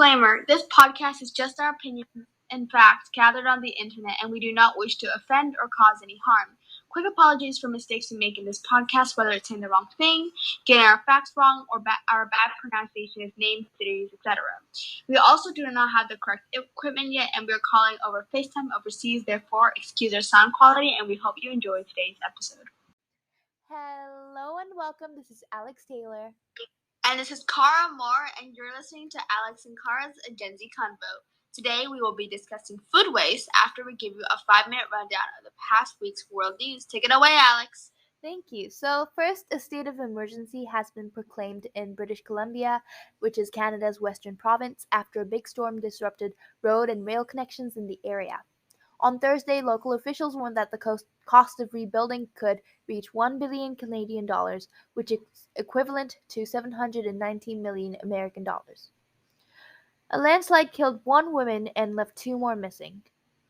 Disclaimer: this podcast is just our opinions and facts gathered on the internet, and we do not wish to offend or cause any harm. Quick apologies for mistakes we make in this podcast, whether it's saying the wrong thing, getting our facts wrong, or our bad pronunciation of names, cities, etc. We also do not have the correct equipment yet, and we are calling over FaceTime overseas. Therefore, excuse our sound quality, and we hope you enjoy today's episode. Hello and welcome. This is Alex Taylor. And this is Cara Moore, and you're listening to Alex and Cara's Gen Z Convo. Today we will be discussing food waste after we give you a 5-minute rundown of the past week's world news. Take it away, Alex. Thank you. So, first, a state of emergency has been proclaimed in British Columbia, which is Canada's western province, after a big storm disrupted road and rail connections in the area. On Thursday, local officials warned that the cost of rebuilding could reach 1 billion Canadian dollars, which is equivalent to 719 million American dollars. A landslide killed 1 woman and left 2 more missing.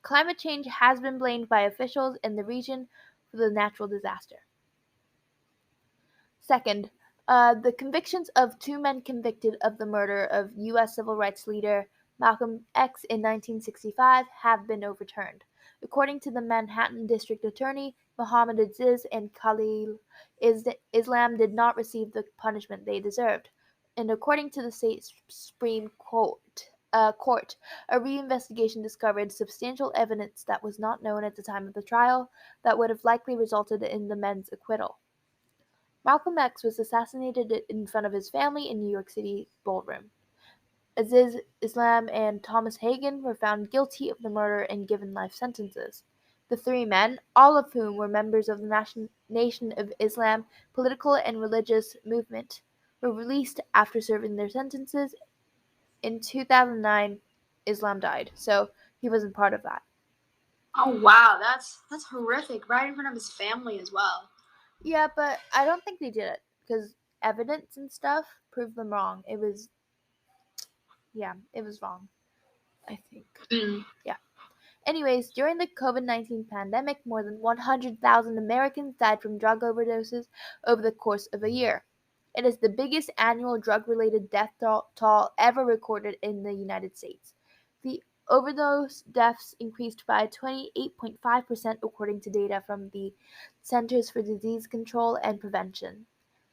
Climate change has been blamed by officials in the region for the natural disaster. Second, the convictions of 2 men convicted of the murder of U.S. civil rights leader Malcolm X in 1965 have been overturned. According to the Manhattan District Attorney, Muhammad Aziz and Khalil Islam did not receive the punishment they deserved. And according to the state Supreme Court, a reinvestigation discovered substantial evidence that was not known at the time of the trial that would have likely resulted in the men's acquittal. Malcolm X was assassinated in front of his family in New York City ballroom. Aziz Islam and Thomas Hagen were found guilty of the murder and given life sentences. The 3 men, all of whom were members of the Nation of Islam political and religious movement, were released after serving their sentences. In 2009, Islam died, so he wasn't part of that. Oh wow, that's horrific! Right in front of his family as well. Yeah, but I don't think they did it because evidence and stuff proved them wrong. It was wrong, I think. Yeah. Anyways, during the COVID-19 pandemic, more than 100,000 Americans died from drug overdoses over the course of a year. It is the biggest annual drug-related death toll ever recorded in the United States. The overdose deaths increased by 28.5% according to data from the Centers for Disease Control and Prevention.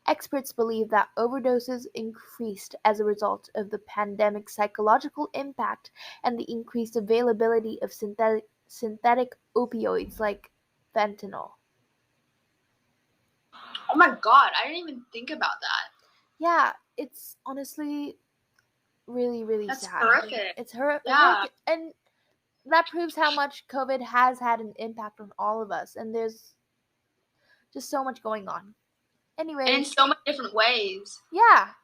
Experts believe that overdoses increased as a result of the pandemic's psychological impact and the increased availability of synthetic opioids like fentanyl. Oh my god, I didn't even think about that. Yeah, it's honestly really, really That's sad. horrific. It's horrific. Yeah. And that proves how much COVID has had an impact on all of us. And there's just so much going on. Anyways. And in so many different ways. Yeah.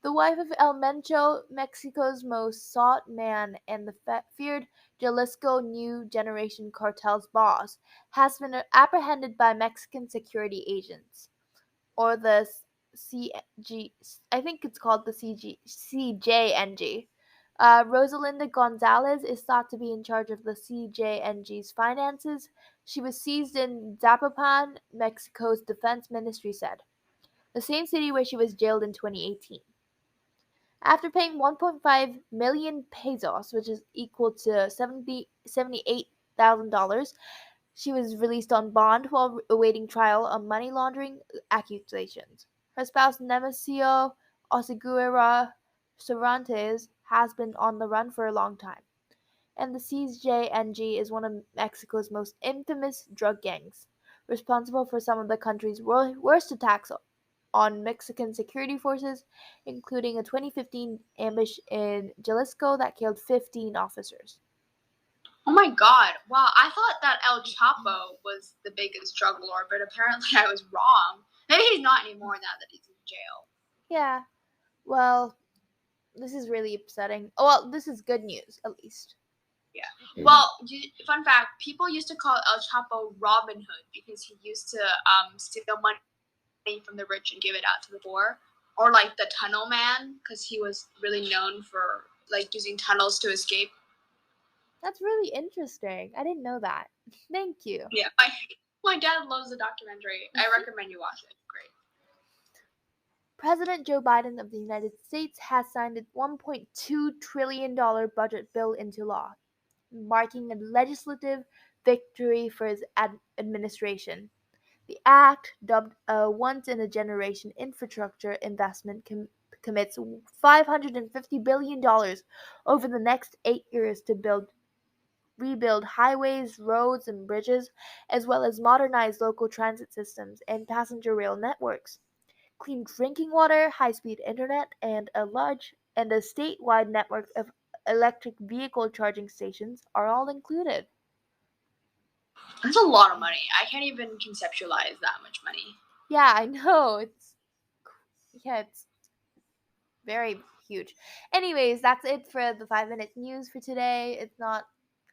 The wife of El Mencho, Mexico's most sought man and the feared Jalisco New Generation cartel's boss, has been apprehended by Mexican security agents, or the CG. I think it's called the CJNG. Rosalinda Gonzalez is thought to be in charge of the CJNG's finances. She was seized in Zapopan, Mexico's defense ministry said, the same city where she was jailed in 2018. After paying 1.5 million pesos, which is equal to $78,000, she was released on bond while awaiting trial on money laundering accusations. Her spouse, Nemesio Oseguera Cervantes, has been on the run for a long time. And the CJNG is one of Mexico's most infamous drug gangs, responsible for some of the country's worst attacks on Mexican security forces, including a 2015 ambush in Jalisco that killed 15 officers. Oh my god. Wow, I thought that El Chapo was the biggest drug lord, but apparently I was wrong. Maybe he's not anymore now that he's in jail. Yeah. Well, this is really upsetting. Oh, well, this is good news, at least. Yeah. Well, fun fact, people used to call El Chapo Robin Hood because he used to steal money from the rich and give it out to the poor. Or like the Tunnel Man, because he was really known for like using tunnels to escape. That's really interesting. I didn't know that. Thank you. Yeah, my dad loves the documentary. I recommend you watch it. Great. President Joe Biden of the United States has signed a $1.2 trillion budget bill into law, marking a legislative victory for his administration. The act, dubbed a once in a generation infrastructure investment, commits $550 billion over the next 8 years to rebuild highways, roads, and bridges, as well as modernize local transit systems and passenger rail networks. Clean drinking water, high-speed internet, and a statewide network of electric vehicle charging stations are all included. That's a lot of money. I can't even conceptualize that much money. Yeah, I know. It's very huge. Anyways, that's it for the 5 minute news for today. It's not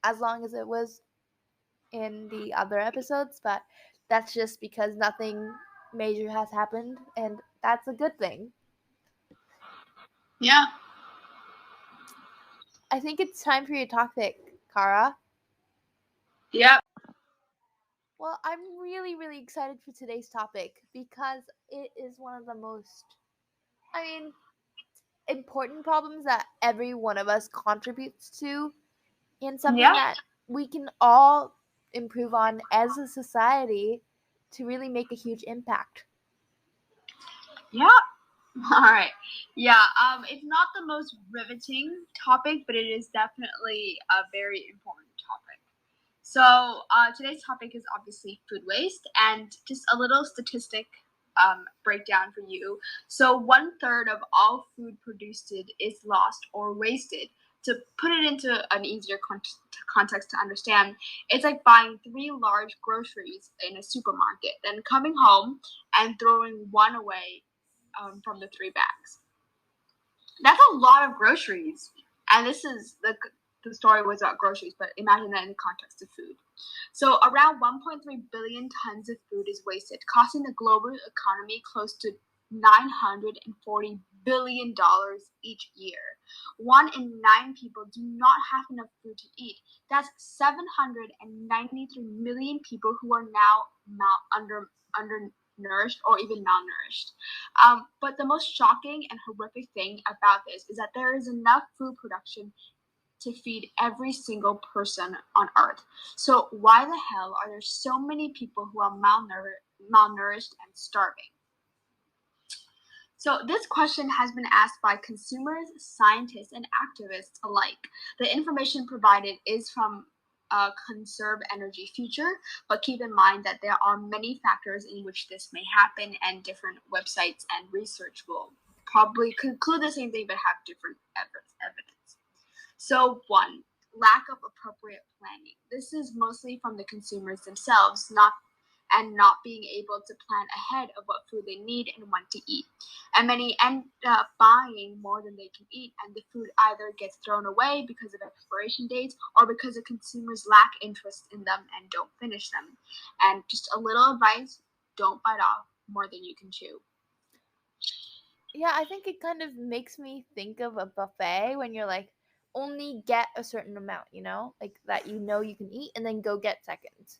as long as it was in the other episodes, but that's just because nothing major has happened, and that's a good thing. Yeah. I think it's time for your topic, Kara. Yep. Well, I'm really, really excited for today's topic because it is one of the most, I mean, important problems that every one of us contributes to, and something Yeah. that we can all improve on as a society to really make a huge impact. Yeah. All right. Yeah. It's not the most riveting topic, but it is definitely a very important topic. So, today's topic is obviously food waste, and just a little statistic breakdown for you. So, 1/3 of all food produced is lost or wasted. To put it into an easier context to understand, it's like buying 3 large groceries in a supermarket, then coming home and throwing one away from the 3 bags. That's a lot of groceries. And this is the story was about groceries, but imagine that in the context of food. So around 1.3 billion tons of food is wasted, costing the global economy close to $940 billion each year. 1 in 9 people do not have enough food to eat. That's 793 million people who are now undernourished or even malnourished. But the most shocking and horrific thing about this is that there is enough food production to feed every single person on earth. So why the hell are there so many people who are malnourished and starving? So this question has been asked by consumers, scientists, and activists alike. The information provided is from Conserve Energy Future, but keep in mind that there are many factors in which this may happen, and different websites and research will probably conclude the same thing but have different evidence. So, one, lack of appropriate planning. This is mostly from the consumers themselves, not being able to plan ahead of what food they need and want to eat. And many end up buying more than they can eat, and the food either gets thrown away because of expiration dates or because the consumers lack interest in them and don't finish them. And just a little advice, don't bite off more than you can chew. Yeah, I think it kind of makes me think of a buffet when you're like, only get a certain amount, like that you can eat and then go get seconds.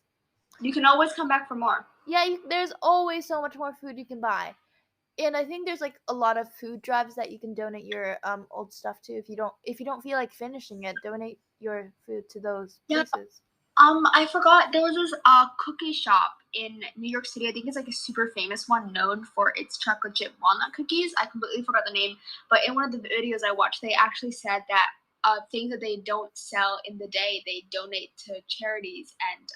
You can always come back for more. Yeah, there's always so much more food you can buy. And I think there's like a lot of food drives that you can donate your old stuff to. If you don't feel like finishing it, donate your food to those Yeah. places. I forgot there was this cookie shop in New York City. I think it's like a super famous one, known for its chocolate chip walnut cookies. I completely forgot the name, but in one of the videos I watched, they actually said that things that they don't sell in the day, they donate to charities and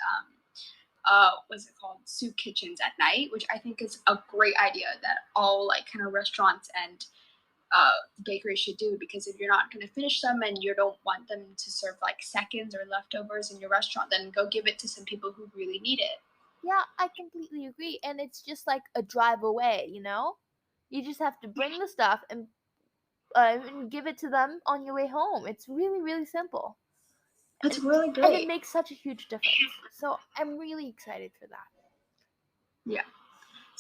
what's it called, soup kitchens at night, which I think is a great idea that all like kind of restaurants and bakeries should do, because if you're not going to finish them and you don't want them to serve like seconds or leftovers in your restaurant, then go give it to some people who really need it. Yeah, I completely agree. And it's just like a drive away, You just have to bring the stuff and give it to them on your way home. It's really, really simple. It's And, really and it great. makes such a huge difference. So I'm really excited for that. Yeah.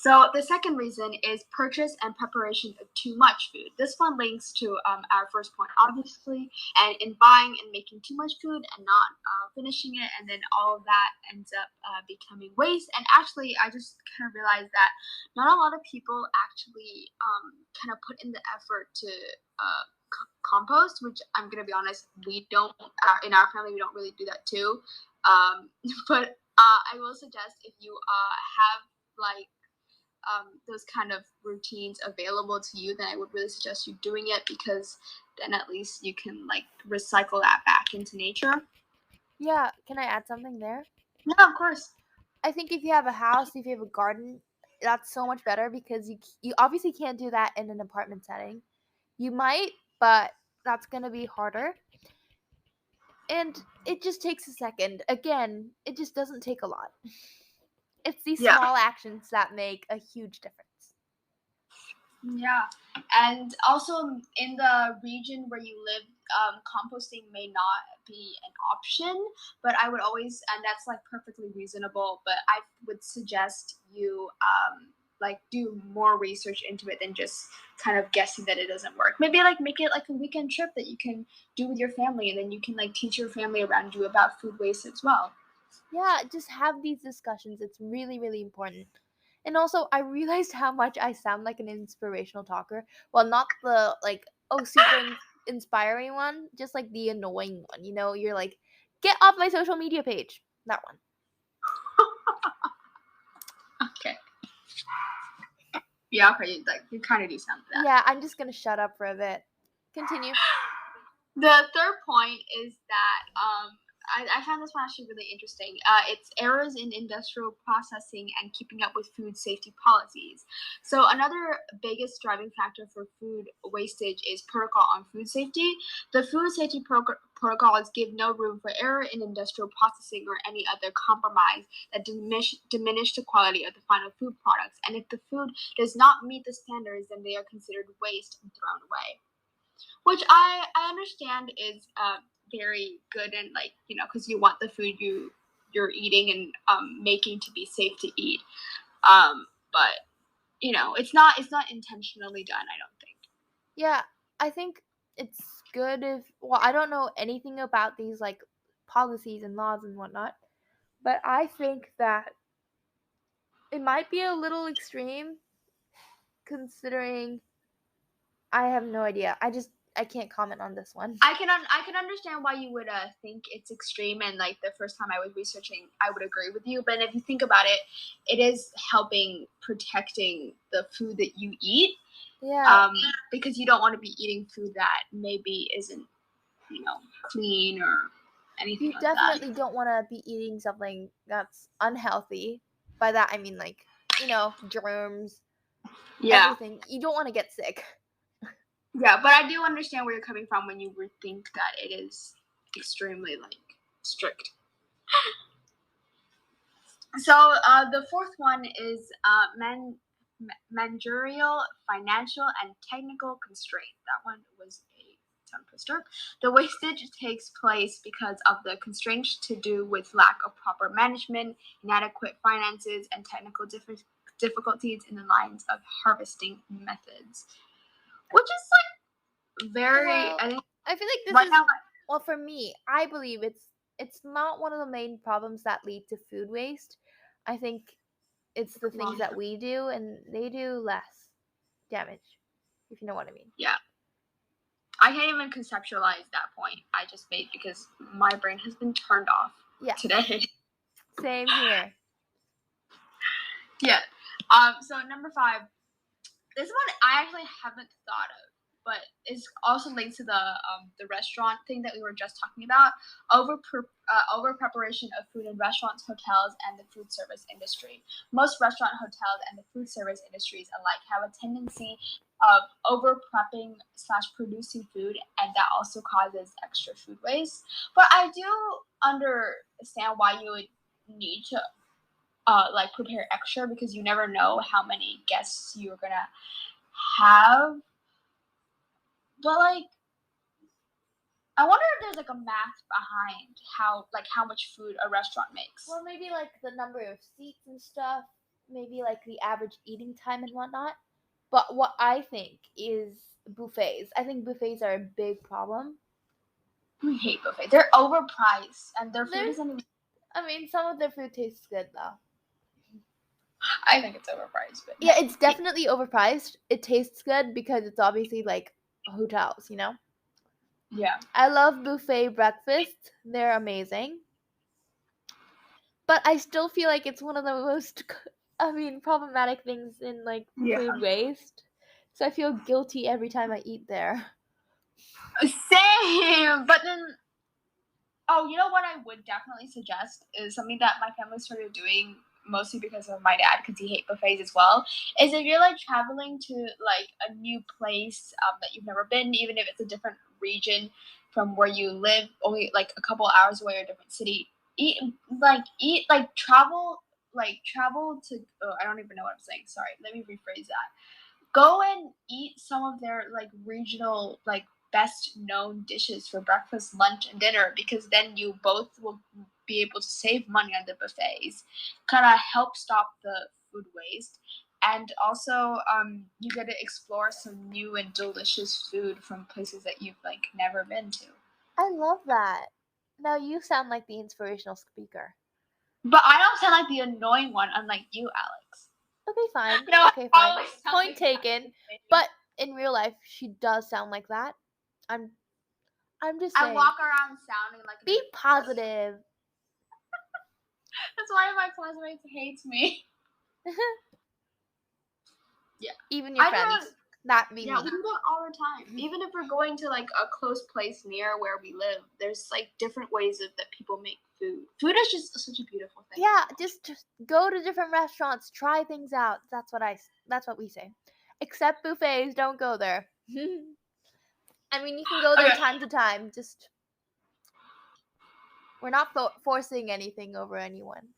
So the second reason is purchase and preparation of too much food. This one links to our first point, obviously, and in buying and making too much food and not finishing it, and then all of that ends up becoming waste. And actually, I just kind of realized that not a lot of people actually kind of put in the effort to compost, which I'm gonna be honest, we don't in our family we don't really do that too. But I will suggest if you have like those kind of routines available to you, then I would really suggest you doing it, because then at least you can like recycle that back into nature. Yeah, can I add something there? Yeah, of course. I think if you have a house, if you have a garden, that's so much better because you obviously can't do that in an apartment setting. You might, but that's going to be harder. And it just takes a second. Again, it just doesn't take a lot. It's these Yeah. small actions that make a huge difference. Yeah, and also in the region where you live, composting may not be an option, but I would always, and that's like perfectly reasonable, but I would suggest you like do more research into it than just kind of guessing that it doesn't work. Maybe like make it like a weekend trip that you can do with your family, and then you can like teach your family around you about food waste as well. Yeah, just have these discussions. It's really, really important. And also, I realized how much I sound like an inspirational talker. Well, not the like, oh, super inspiring one, just like the annoying one. You know, you're like, get off my social media page. That one. Okay. Yeah, okay, like you kind of do sound like that. Yeah, I'm just gonna shut up for a bit. Continue. The third point is that I found this one actually really interesting. It's errors in industrial processing and keeping up with food safety policies. So another biggest driving factor for food wastage is protocol on food safety. The food safety protocols give no room for error in industrial processing or any other compromise that diminish the quality of the final food products. And if the food does not meet the standards, then they are considered waste and thrown away, which I understand is very good, and like, you know, because you want the food you're eating and making to be safe to eat, but you know, it's not intentionally done, I don't think. Yeah, I think it's good if. Well, I don't know anything about these like policies and laws and whatnot, but I think that it might be a little extreme considering I have no idea. I can't comment on this one. I can understand why you would think it's extreme, and like the first time I was researching, I would agree with you. But if you think about it, it is helping protecting the food that you eat, Yeah, because you don't want to be eating food that maybe isn't, you know, clean or anything you like that. definitely don't want to be eating something that's unhealthy. By that I mean like, germs, Yeah, everything. You don't want to get sick. yeah, but I do understand where you're coming from when you would think that it is extremely like strict. So the fourth one is managerial, financial, and technical constraint. That one was a tongue twister. The wastage takes place because of the constraints to do with lack of proper management, inadequate finances, and technical difficulties in the lines of harvesting methods, which is like very. Well, I think I feel like this right now. is well for me. I believe it's not one of the main problems that lead to food waste. I think it's the things Well, that we do and they do less damage, if you know what I mean. yeah. I can't even conceptualize that point I just made because my brain has been turned off Yes. today. Same here. Yeah. So number 5, this one I actually haven't thought of, but it's also linked to the restaurant thing that we were just talking about. Over preparation of food in restaurants, hotels, and the food service industry. Most restaurant, hotels, and the food service industries alike have a tendency of over prepping slash producing food, and that also causes extra food waste. But I do understand why you would need to like prepare extra, because you never know how many guests you're gonna have. But like, I wonder if there's like a math behind how much food a restaurant makes. Well, maybe like the number of seats and stuff. maybe like the average eating time and whatnot. But what I think is buffets. I think buffets are a big problem. We hate buffets. They're overpriced, and their food They're, isn't even. I mean, some of their food tastes good though. I think it's overpriced, but Yeah, it's definitely overpriced. It tastes good because it's obviously like hotels, you know? yeah. I love buffet breakfasts. They're amazing. But I still feel like it's one of the most problematic things in like Yeah. food waste. So I feel guilty every time I eat there. Same, but then. Oh, you know what I would definitely suggest is something that my family started doing mostly because of my dad, because he hates buffets as well. Is if you're like traveling to like a new place that you've never been, even if it's a different region from where you live, only like a couple hours away or a different city, eat like travel to. Oh, I don't even know what I'm saying. Sorry, let me rephrase that. Go and eat some of their like regional like best known dishes for breakfast, lunch, and dinner, because then you both will be able to save money on the buffets, kind of help stop the food waste, and also you get to explore some new and delicious food from places that you've like never been to. I love that. Now you sound like the inspirational speaker. But I don't sound like the annoying one, unlike you, Alex. Okay, fine. No, I Okay, fine. always sound Point like taken. that. But in real life, she does sound like that. I'm I'm just I saying. walk around sounding like Be an. positive. That's why my classmates hates me. Yeah. Even your I friends. do. That be Yeah, we me. do that all the time. Even if we're going to like a close place near where we live, there's like different ways of that people make food. Food is just such a beautiful thing. Yeah, just go to different restaurants, try things out. That's what we say. Except buffets, don't go there. I mean, you can go there Okay. time to time. Just we're not forcing anything over anyone.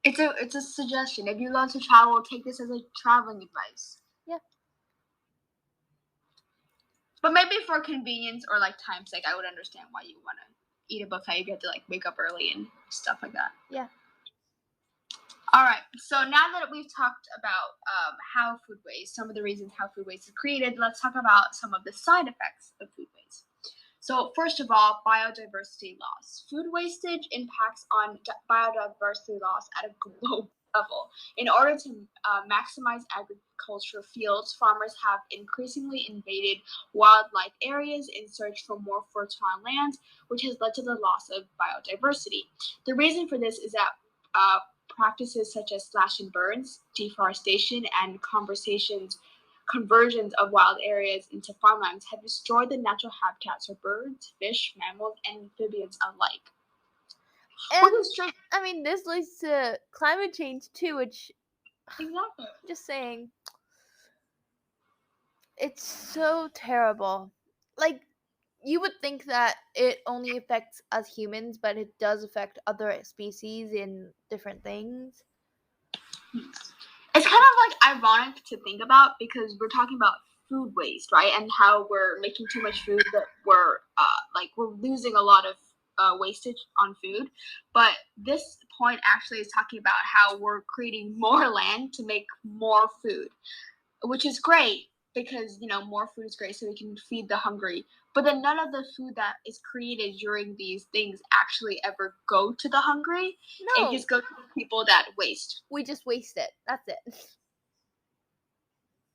It's a suggestion. If you love to travel, take this as a traveling advice. Yeah. But maybe for convenience or like time's sake, I would understand why you want to eat a buffet. You have to like wake up early and stuff like that. Yeah. All right. So now that we've talked about how food waste, some of the reasons how food waste is created, let's talk about some of the side effects of food waste. So first of all, biodiversity loss. Food wastage impacts on biodiversity loss at a global level. In order to maximize agricultural fields, farmers have increasingly invaded wildlife areas in search for more fertile lands, which has led to the loss of biodiversity. The reason for this is that uh, practices such as slash and burns, deforestation, and conversions of wild areas into farmlands have destroyed the natural habitats for birds, fish, mammals, and amphibians alike. And I mean, this leads to climate change too, which Exactly. just saying, it's so terrible. Like you would think that it only affects us humans, but it does affect other species in different things. It's kind of like ironic to think about because we're talking about food waste, right? And how we're making too much food that we're losing a lot of wastage on food. But this point actually is talking about how we're creating more land to make more food, which is great because more food is great so we can feed the hungry, but then none of the food that is created during these things actually ever go to the hungry. No, It just goes to the people that waste. we just waste it. That's it.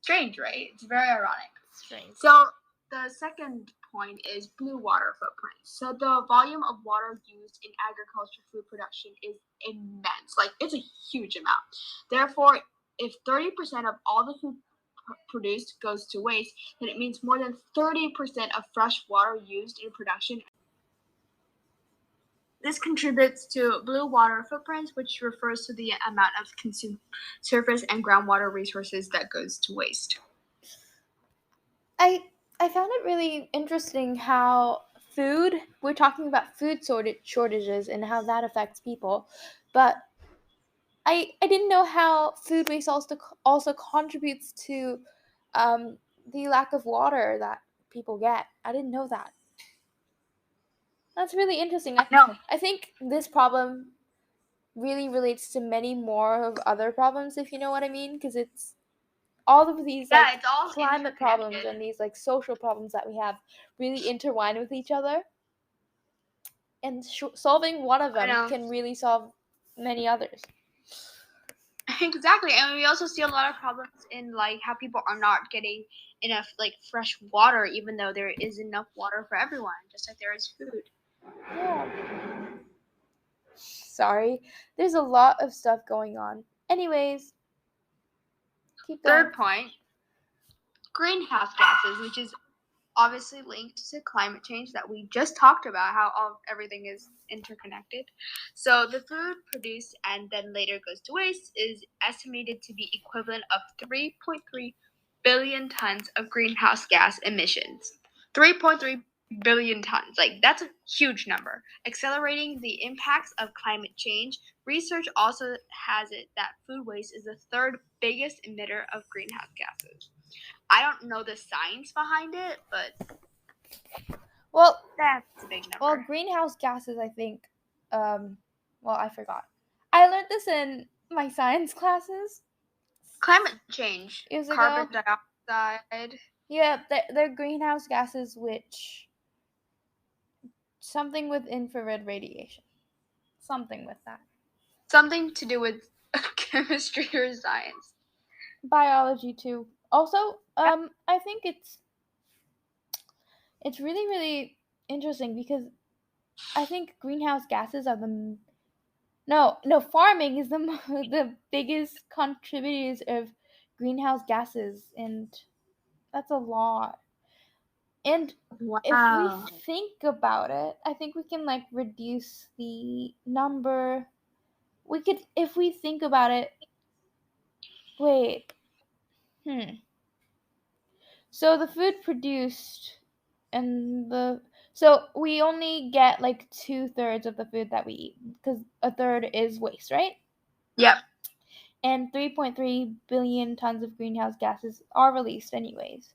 Strange, right? It's very ironic. Strange. So the second point is blue water footprint. So the volume of water used in agriculture food production is immense. Like it's a huge amount. Therefore, if 30% of all the food produced goes to waste, then it means more than 30% of fresh water used in production. This contributes to blue water footprints, which refers to the amount of consumed surface and groundwater resources that goes to waste. I found it really interesting how we're talking about food shortages and how that affects people, but I didn't know how food waste also contributes to the lack of water that people get. I didn't know that. That's really interesting. No. I think this problem really relates to many more of other problems, if you know what I mean, because it's all of these Yeah, like it's all climate problems interconnected. and these like social problems that we have really intertwine with each other, and solving one of I them know. can really solve many others. Exactly. And we also see a lot of problems in like how people are not getting enough like fresh water, even though there is enough water for everyone, just like there is food. Yeah. Sorry. There's a lot of stuff going on. Anyways, keep going. Third point, greenhouse gases, which is obviously linked to climate change that we just talked about, how everything is interconnected. So the food produced and then later goes to waste is estimated to be equivalent of 3.3 billion tons of greenhouse gas emissions. 3.3 billion tons. Like, that's a huge number. Accelerating the impacts of climate change, research also has it that food waste is the third biggest emitter of greenhouse gases. I don't know the science behind it, but Well, that's a big number. greenhouse gases, I think. I forgot. I learned this in my science classes Climate change, years ago. carbon dioxide, Yeah, they're greenhouse gases, which something with infrared radiation, something with that. something to do with chemistry or science. Biology too. Also, Yeah. I think it's really really interesting because I think greenhouse gases are the no farming is the the biggest contributors of greenhouse gases, and that's a lot. And if we Wow. think about it, I think we can like reduce the number. We could, if we think about it. Wait. So the food produced and the so we only get like 2/3 of the food that we eat because a third is waste, right? Yep. And 3.3 billion tons of greenhouse gases are released anyways.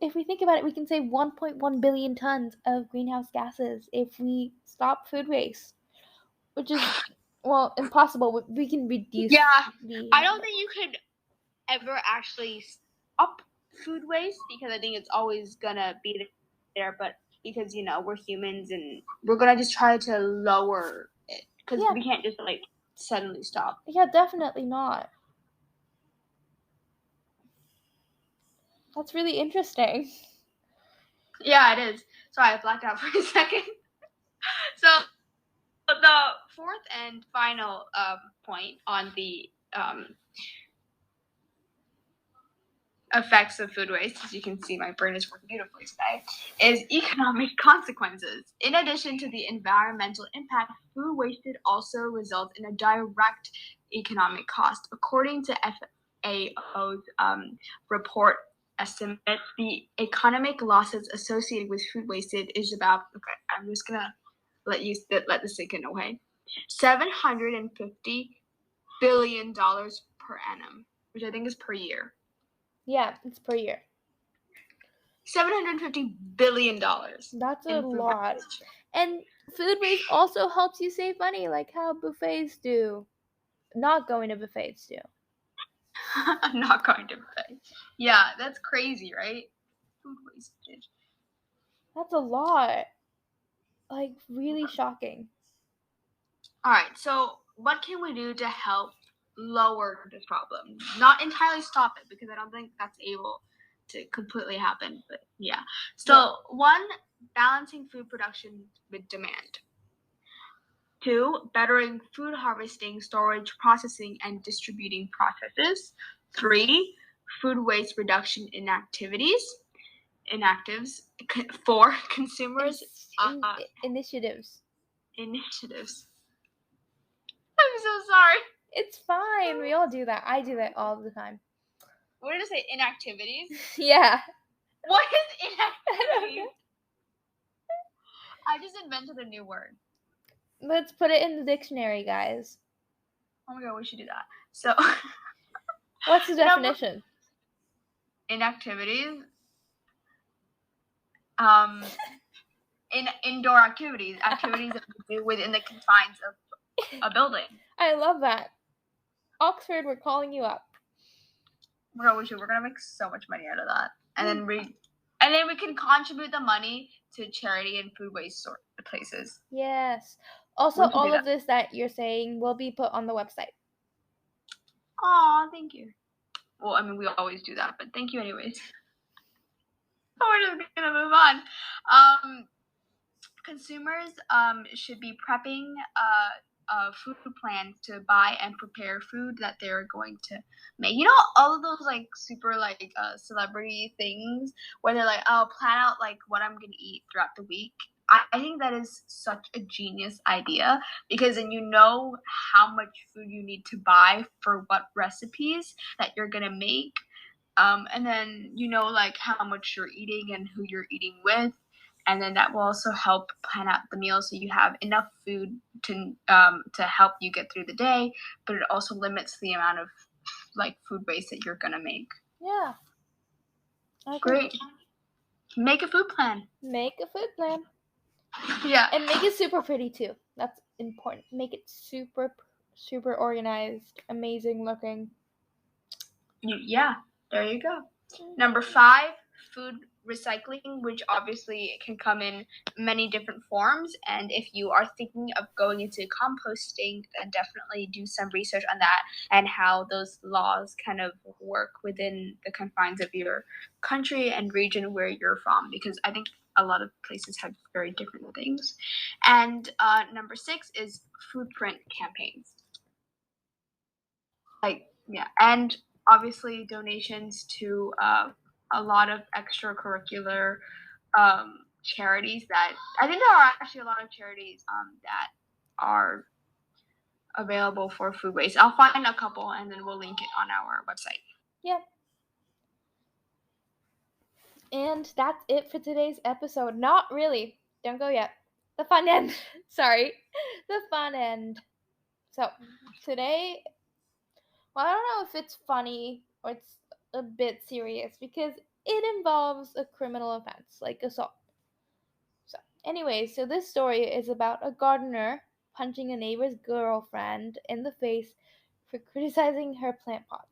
If we think about it, we can save 1.1 billion tons of greenhouse gases if we stop food waste, which is impossible. We can reduce Yeah. the I don't number. think you could ever actually stop food waste because I think it's always gonna be there, but because we're humans and we're gonna just try to lower it because Yeah, we can't just like suddenly stop. yeah, definitely not. That's really interesting. Yeah, it is. Sorry, I blacked out for a second. So the fourth and final point on the effects of food waste, as you can see, my brain is working beautifully today, is economic consequences. In addition to the environmental impact, food wasted also results in a direct economic cost. According to FAO's report estimates, the economic losses associated with food wasted is about, okay, I'm just going to let this sink in, okay? $750 billion per annum, which I think is per year. Yeah, it's per year. $750 billion That's a in food lot. waste. And food waste also helps you save money, like how buffets do. Not going to buffets do. I'm not going to buffet. Yeah, that's crazy, right? Food wastage. That's a lot. Like, really shocking. All right, so what can we do to help lower this problem? Not entirely stop it because I don't think that's able to completely happen, but yeah. So, one, balancing food production with demand. Two, bettering food harvesting, storage, processing, and distributing processes. Three, food waste reduction inactives. Four, consumers Initiatives. initiatives. I'm so sorry. It's fine. We all do that. I do that all the time. What did I say? Inactivities? Yeah. What is I don't inactivity? know. I just invented a new word. Let's put it in the dictionary, guys. Oh my god, we should do that. So, What's the definition? Inactivities. In indoor activities that we do within the confines of a building. I love that. Oxford, we're calling you up. We're gonna make so much money out of that, and then we can contribute the money to charity and food waste places. Yes. Also, all of this that you're saying will be put on the website. Aw, thank you. Well, I mean, we always do that, but thank you anyways. We're just gonna move on. Consumers should be prepping food plans to buy and prepare food that they're going to make. You know, all of those like super like celebrity things where they're like, oh, plan out like what I'm gonna eat throughout the week. I think that is such a genius idea, because then you know how much food you need to buy for what recipes that you're gonna make. And then you know like how much you're eating and who you're eating with, and then that will also help plan out the meal so you have enough food to help you get through the day, but it also limits the amount of like food waste that you're gonna make. Yeah. Great. Make a food plan. Make a food plan. Yeah. And make it super pretty too. That's important. Make it super, super organized, amazing looking. Yeah, there you go. Number 5, food recycling, which obviously can come in many different forms. And if you are thinking of going into composting, then definitely do some research on that and how those laws kind of work within the confines of your country and region where you're from, because I think a lot of places have very different things. And number 6 is foodprint campaigns. And obviously donations to a lot of extracurricular charities that I think there are actually a lot of charities that are available for food waste. I'll find a couple and then we'll link it on our website. Yeah. And that's it for today's episode. Not really. Don't go yet. The fun end. Sorry. The fun end. So, today, well, I don't know if it's funny or it's a bit serious because it involves a criminal offense, like assault. So, anyway, so this story is about a gardener punching a neighbor's girlfriend in the face for criticizing her plant pots.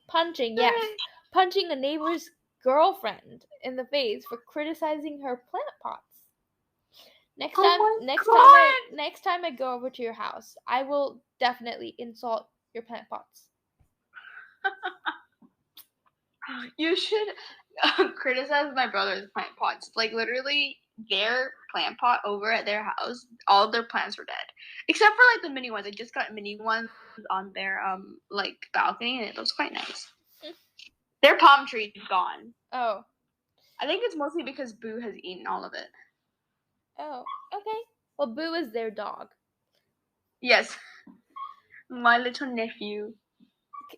Punching, yes. Punching a neighbor's girlfriend in the face for criticizing her plant pots. Next time I go over to your house, I will definitely insult your plant pots. You should criticize my brother's plant pots. Like literally their plant pot over at their house, all of their plants were dead. Except for like the mini ones. They just got mini ones on their like balcony and it looks quite nice. Their palm tree is gone. Oh. I think it's mostly because Boo has eaten all of it. Oh, okay. Well, Boo is their dog. Yes. My little nephew.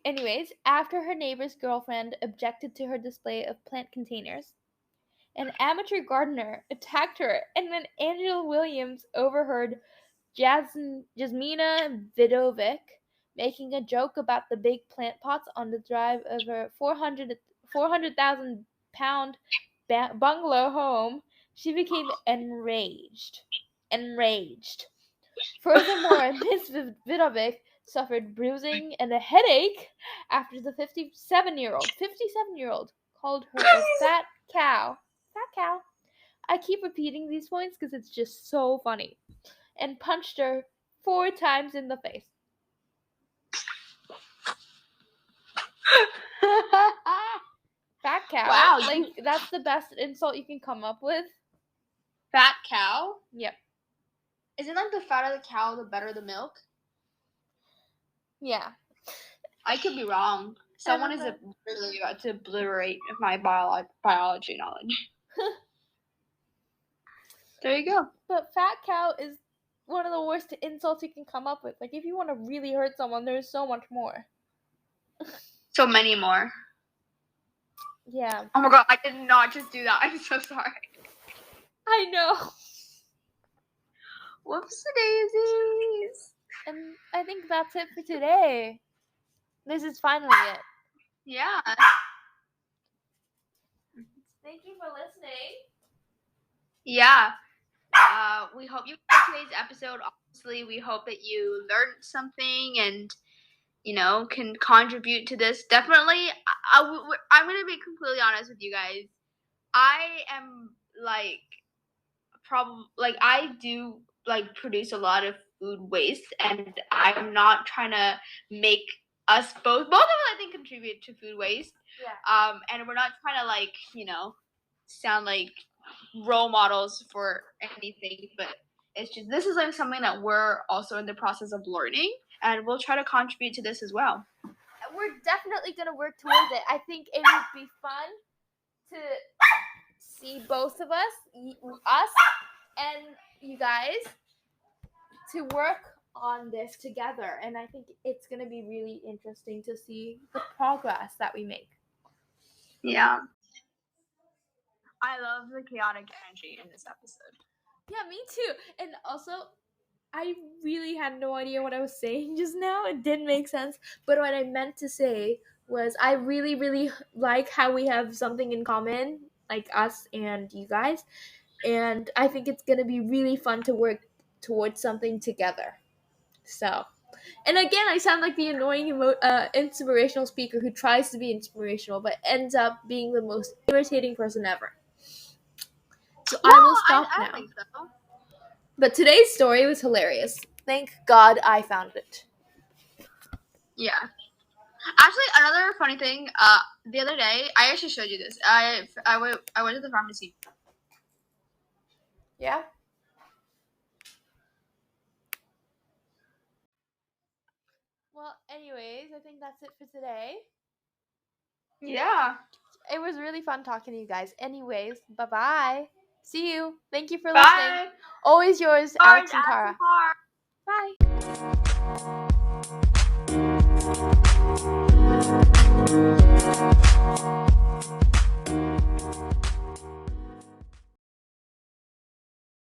Anyways, after her neighbor's girlfriend objected to her display of plant containers, an amateur gardener attacked her, and then Angela Williams overheard Jasmina Vidovic making a joke about the big plant pots on the drive of her 400,000 pound bungalow home. She became enraged. Furthermore, Miss Vidovic suffered bruising and a headache after the 57-year-old called her a fat cow. I keep repeating these points because it's just so funny. And punched her 4 times in the face. Fat cow. Wow. Like, that's the best insult you can come up with. Fat cow? Yep. Isn't like the fatter the cow, the better the milk? Yeah. I could be wrong. Someone is really about to obliterate my biology knowledge. There you go. But fat cow is one of the worst insults you can come up with. Like, if you want to really hurt someone, there's so much more. So many more. Yeah. Oh my god, I did not just do that. I'm so sorry. I know. Whoopsie-daisies. And I think that's it for today. This is finally it. Yeah. Thank you for listening. Yeah. We hope you enjoyed today's episode. Obviously, we hope that you learned something and, can contribute to this. Definitely, I'm going to be completely honest with you guys. I am, I do, produce a lot of food waste, and I'm not trying to make us both of us, I think, contribute to food waste. Yeah. And we're not trying to, sound like role models for anything, but it's just this is something that we're also in the process of learning, and we'll try to contribute to this as well. We're definitely gonna work towards it. I think it would be fun to see both of us and you guys, to work on this together, and I think it's gonna be really interesting to see the progress that we make. Yeah. I love the chaotic energy in this episode. Yeah, me too. And also, I really had no idea what I was saying just now. It didn't make sense. But what I meant to say was I really, really like how we have something in common, like us and you guys. And I think it's going to be really fun to work towards something together. So, and again, I sound like the annoying inspirational speaker who tries to be inspirational but ends up being the most irritating person ever. So I will stop now. I think so. But today's story was hilarious. Thank God I found it. Yeah. Actually, another funny thing. The other day, I actually showed you this. I went to the pharmacy. Yeah. Well, anyways, I think that's it for today. Yeah. It was really fun talking to you guys. Anyways, bye-bye. See you. Thank you for Bye. listening. Always yours, Alex and Tara. Bye.